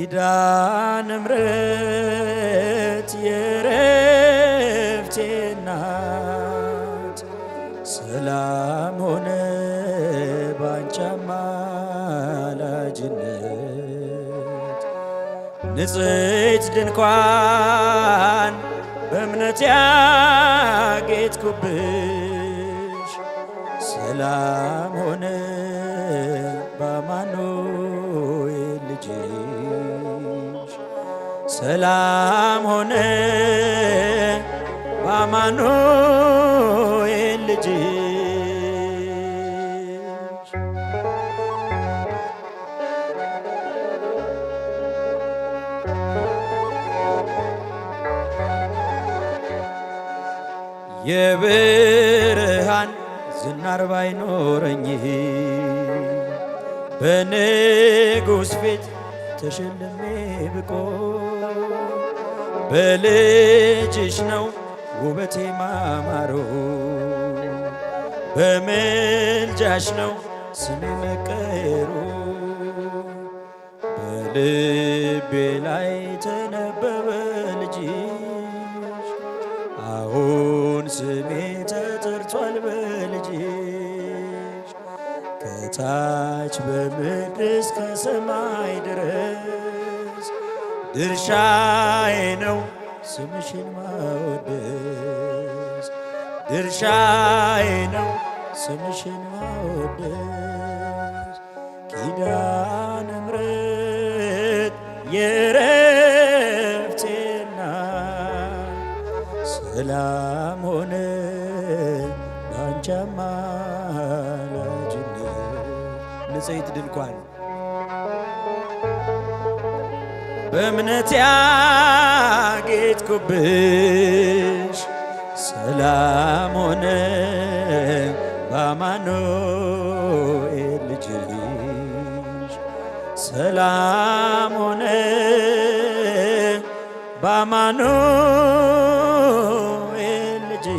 ኪዳነ ምሕረት የዕረፍቴ እናት ሰላም ሆነ ባንቺ አማላጅነት ንጽሕት ድንኳን በእምነት ያጌጥኩብሽ ሰላም ሆነ በአማኑኤል ልጅሽ ሰላም ሆነ በአማኑኤል ልጅሽ የብርሃን ዝናር ባይኖረኝ በንጉሥ ፊት ተሸልሜ ብቆም በልጅሽ ነው ውበቴ ማማሩ በምልጃሽ ነው ስሜ መቀየሩ በልቤ ላይ ተነበበ ልጅሽ አሁን ስሜ ተጠርቷል በልጅሽ ከታች በምድር እስከ ሰማይ ድረስ ድርሻዬ ነው ስምሽን ማወደስ ድርሻዬ ነው ስምሽን ማወደስ ኪዳነ ምሕረት የዕረፍቴ እናት ሰላም ሆነ ባንቺ አማላጅነት ንጽሕት ድንኳን በእምነት ያጌጥኩብሽ ሰላም ሆነ በአማኑኤል ልጅሽ ሰላም ሆነ በአማኑኤል ልጅሽ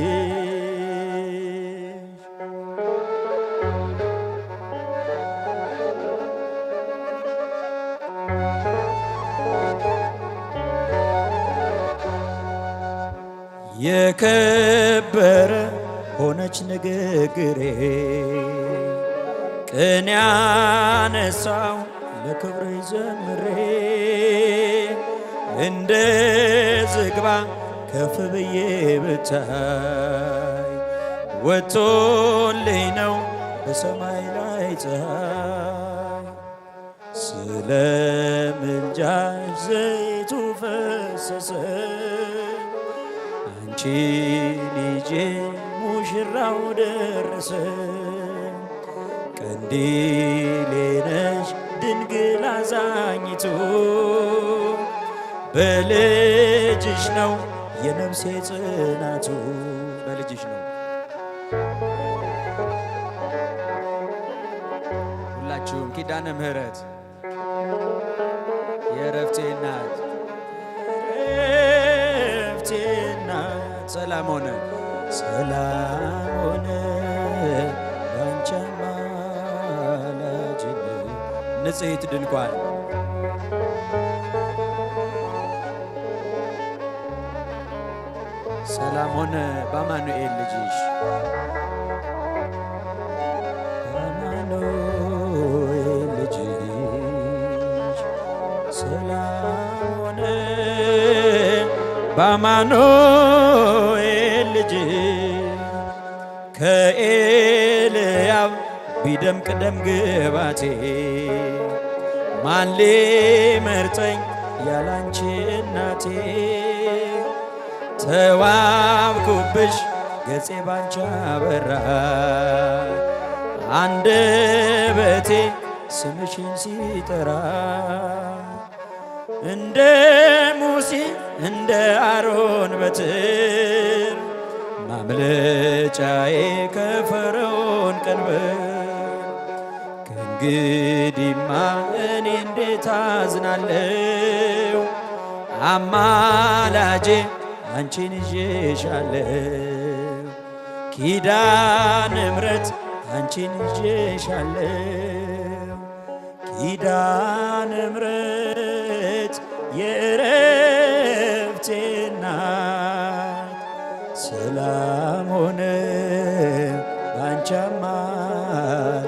የከበረ ሆነች ንግግሬ ቅኔ ያነሳው ለክብሬ ዘምሬ እንደ ዝግባ ከፍ ብዬ ብታይ ወጥቶልኝ ነው በሰማይ ላይ ፀሐይ ስለ ምልጃሽ ዘይቱ ፈሰሰ አንቺ ልጄ ሙሽራው ደረሰ ቀንዲሌ ነሽ ድንግል አዛኝቱ በልጅሽ ነው የነፍሴ ጽናቱ በልጅሽ ነው። ሁላችሁም ኪዳነ ምሕረት የዕረፍቴ እናት የዕረፍቴ እናት ሰላም ሆነ ሰላም ሆነ ባንቺ አማላጅነት ንጽሕት ድንኳን ሰላም ሆነ በአማኑኤል ልጅሽ በአማኑኤል ልጅሽ ሰላም ሆነ በአማኑኤል ልጅሽ ከኤልያብ ቢደምቅ ደም ግባቴ ማን ሊመርጠኝ ያላንቺ እናቴ ተዋብኩብሽ ገጼ ባንቺ አበራ አንደበቴ ስምሽን ሲጠራ እንደ ሙሴ እንደ አሮን በትር ማምለጫዬ ከፈርዖን ቀንበር ከእንግዲህማ እኔ እንዴት አዝናለሁ አማላጄ አንቺን ይዤሻለሁ ኪዳነ ምሕረት አንቺን ይዤሻለሁ ኪዳነ ምሕረት ሰላም ሆነ ባንቺ አማላጅነት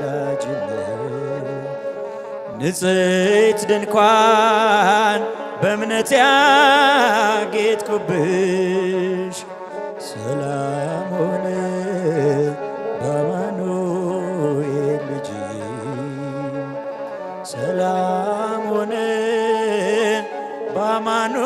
ንጽሕት ድንኳን በእምነት ያጌጥኩብሽ ሰላም ሆነ በአማኑኤል ልጅ ሰላም ሆነ በአማኑኤል